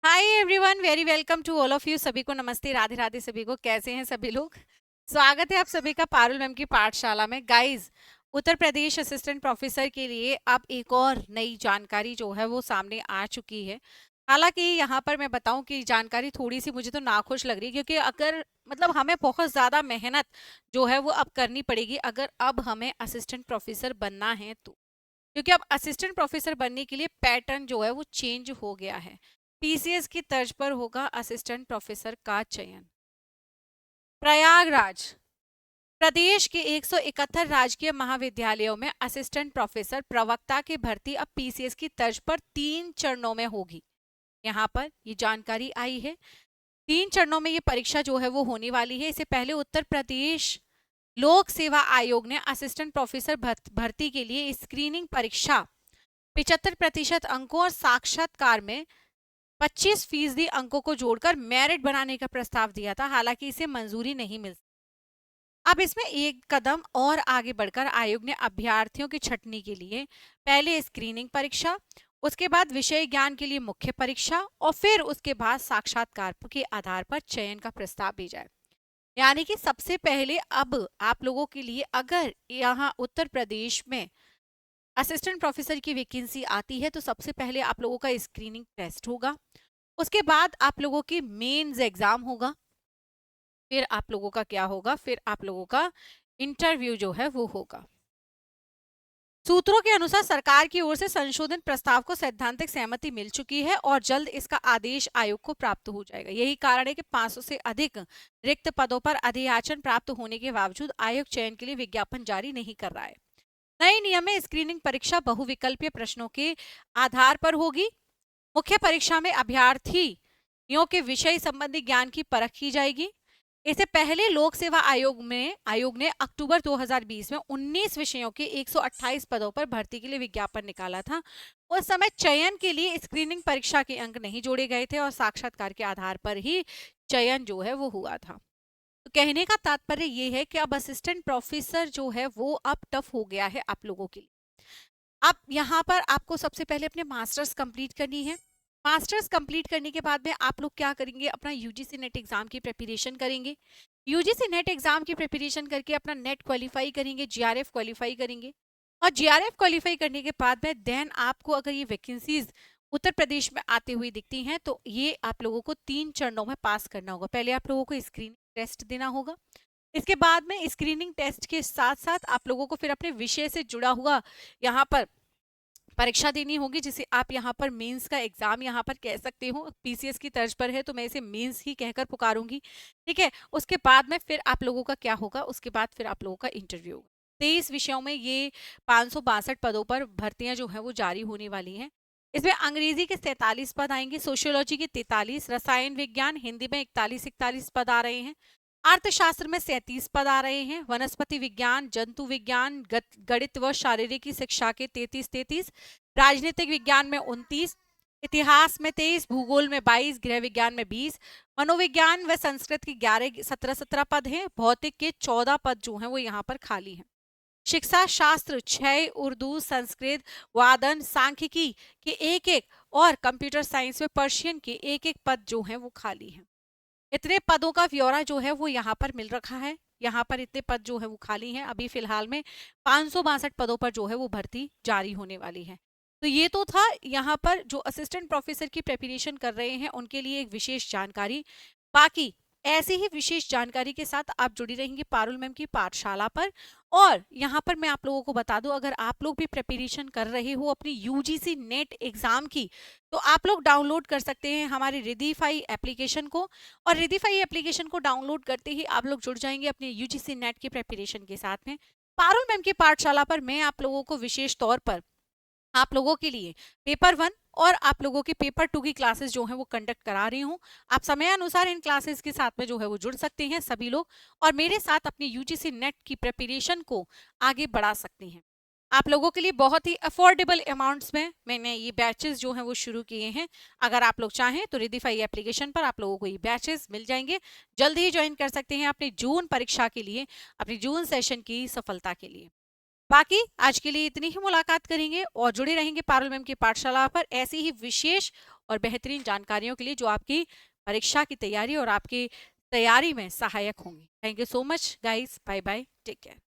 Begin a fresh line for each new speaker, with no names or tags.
Hi everyone, very welcome to all of you. सभी को नमस्ते, राधे राधे सभी को। कैसे हैं सभी लोग? स्वागत है आप सभी का पारुल मैम की पाठशाला में। Guys, Uttar Pradesh assistant professor के लिए अब एक और नई जानकारी जो है वो सामने आ चुकी है। हालांकि यहाँ पर मैं बताऊं कि जानकारी थोड़ी सी मुझे तो नाखुश लग रही है, क्योंकि अगर मतलब हमें बहुत ज़्यादा मेहनत जो है वो अब करनी पड़ेगी अगर अब हमें असिस्टेंट प्रोफेसर बनना है तो। क्योंकि अब असिस्टेंट प्रोफेसर बनने के लिए पैटर्न जो है वो चेंज हो गया है। पीसीएस की तर्ज पर होगा असिस्टेंट प्रोफेसर का चयन। प्रयागराज, प्रदेश के 171 राजकीय महाविद्यालयों में असिस्टेंट प्रोफेसर प्रवक्ता की भर्ती अब पीसीएस की तर्ज पर 3 चरणों में होगी। यहाँ पर ये जानकारी आई है। 3 चरणों में ये परीक्षा जो है वो होने वाली है। इससे पहले उत्तर प्रदेश लोक सेवा आयोग ने असिस्टेंट प्रोफेसर भर्ती के लिए स्क्रीनिंग परीक्षा 75% अंकों और साक्षात्कार में 25% अंकों को जोड़कर मेरिट बनाने का प्रस्ताव दिया था। हालांकि इसे मंजूरी नहीं मिल। अब इसमें एक कदम और आगे बढ़कर आयोग ने अभ्यर्थियों की छटनी के लिए पहले स्क्रीनिंग परीक्षा, उसके बाद विषय ज्ञान के लिए मुख्य परीक्षा और फिर उसके बाद साक्षात्कार के आधार पर चयन का प्रस्ताव भेजा है। यानी कि सबसे पहले अब आप लोगों के लिए अगर यहाँ उत्तर प्रदेश में असिस्टेंट प्रोफेसर की वैकेंसी आती है तो सबसे पहले आप लोगों का स्क्रीनिंग टेस्ट होगा। उसके बाद आप लोगों की मेंस एग्जाम होगा। फिर आप लोगों का क्या होगा? फिर आप लोगों का इंटरव्यू जो है वो होगा। सूत्रों के अनुसार सरकार की ओर से संशोधन प्रस्ताव को सैद्धांतिक सहमति मिल चुकी है और जल्द इसका आदेश आयोग को प्राप्त हो जाएगा। यही कारण है कि 500 से अधिक रिक्त पदों पर अधियाचन प्राप्त होने के बावजूद आयोग चयन के लिए विज्ञापन जारी नहीं कर रहा है। नए नियम में स्क्रीनिंग परीक्षा बहुविकल्पीय प्रश्नों के आधार पर होगी। मुख्य परीक्षा में अभ्यर्थियों के विषय संबंधी ज्ञान की परख की जाएगी। इससे पहले लोक सेवा आयोग ने अक्टूबर 2020 में 19 विषयों के 128 पदों पर भर्ती के लिए विज्ञापन निकाला था। उस समय चयन के लिए स्क्रीनिंग परीक्षा के अंक नहीं जोड़े गए थे और साक्षात्कार के आधार पर ही चयन जो है वो हुआ था। तो कहने का तात्पर्य ये है कि अब असिस्टेंट प्रोफेसर जो है वो अब टफ हो गया है आप लोगों के लिए। अब यहाँ पर आपको सबसे पहले अपने मास्टर्स कंप्लीट करनी है। मास्टर्स कंप्लीट करने के बाद में आप लोग क्या करेंगे? अपना यूजीसी नेट एग्जाम की प्रिपरेशन करेंगे। यूजीसी नेट एग्जाम की प्रिपरेशन करके अपना नेट क्वालिफाई करेंगे, जीआरएफ क्वालिफाई करेंगे। और जीआरएफ क्वालिफाई करने के बाद में देन आपको अगर ये वैकेंसीज उत्तर प्रदेश में आते हुए दिखती हैं तो ये आप लोगों को 3 चरणों में पास करना होगा। पहले आप लोगों को स्क्रीनिंग टेस्ट देना होगा। इसके बाद में स्क्रीनिंग टेस्ट के साथ साथ आप लोगों को फिर अपने विषय से जुड़ा हुआ यहाँ पर परीक्षा देनी होगी, जिसे आप यहाँ पर मेंस का एग्जाम यहाँ पर कह सकते हो। पीसीएस की तर्ज पर है तो मैं इसे मेंस ही कहकर पुकारूंगी। ठीक है। उसके बाद में फिर आप लोगों का क्या होगा? उसके बाद फिर आप लोगों का इंटरव्यू होगा। 23 विषयों में ये 562 पदों पर भर्तियां जो है वो जारी होने वाली हैं। इसमें अंग्रेजी के 47 पद आएंगे, सोशियोलॉजी के 43, रसायन विज्ञान हिंदी में 41 पद आ रहे हैं, अर्थशास्त्र में 37 पद आ रहे हैं, वनस्पति विज्ञान, जंतु विज्ञान, गणित व शारीरिक शिक्षा के 33, राजनीतिक विज्ञान में 29, इतिहास में 23, भूगोल में 22, गृह विज्ञान में 20, मनोविज्ञान व संस्कृत के 11 17 पद हैं, भौतिक के 14 पद जो हैं वो यहाँ पर खाली हैं। शिक्षा शास्त्र 6, उर्दू, संस्कृत, वादन, सांख्यिकी के 1 और कंप्यूटर साइंस में पर्शियन के 1 पद जो हैं वो खाली हैं। इतने पदों का ब्यौरा जो है वो यहाँ पर मिल रखा है। यहाँ पर इतने पद जो है वो खाली हैं। अभी फिलहाल में 562 पदों पर जो है वो भर्ती जारी होने वाली है। तो ये तो था यहाँ पर जो असिस्टेंट प्रोफेसर की प्रिपरेशन कर रहे हैं उनके लिए एक विशेष जानकारी। बाकी ऐसी ही विशेष जानकारी के साथ आप जुड़ी रहेंगी पारुल मैम की पाठशाला पर। और यहाँ पर मैं आप लोगों को बता दूं, अगर आप लोग भी प्रिपरेशन कर रहे हो अपनी यूजीसी नेट एग्जाम की तो आप लोग डाउनलोड कर सकते हैं हमारे रिदीफाई एप्लीकेशन को। और रिदीफाई एप्लीकेशन को डाउनलोड करते ही आप लोग जुड़ जाएंगे अपने यूजीसी नेट की प्रिपरेशन के साथ में। पारुल मैम की पाठशाला पर मैं आप लोगों को विशेष तौर पर आप लोगों के लिए पेपर 1 और आप लोगों के पेपर 2 की क्लासेस जो है वो कंडक्ट करा रही हूँ। आप समय अनुसार इन क्लासेस के साथ में जो है वो जुड़ सकते हैं सभी लोग और मेरे साथ अपनी यूजीसी नेट की प्रिपरेशन को आगे बढ़ा सकते हैं। आप लोगों के लिए बहुत ही अफोर्डेबल अमाउंट्स में मैंने ये बैचेस जो हैं वो शुरू किए हैं। अगर आप लोग चाहें तो रिदीफाई एप्लीकेशन पर आप लोगों को ये बैचेस मिल जाएंगे। जल्द ही ज्वाइन कर सकते हैं अपनी जून परीक्षा के लिए, अपनी जून सेशन की सफलता के लिए। बाकी आज के लिए इतनी ही मुलाकात करेंगे और जुड़े रहेंगे पारुल मैम की पाठशाला पर ऐसी ही विशेष और बेहतरीन जानकारियों के लिए जो आपकी परीक्षा की तैयारी और आपकी तैयारी में सहायक होंगी। Thank you so much guys, bye bye, take care.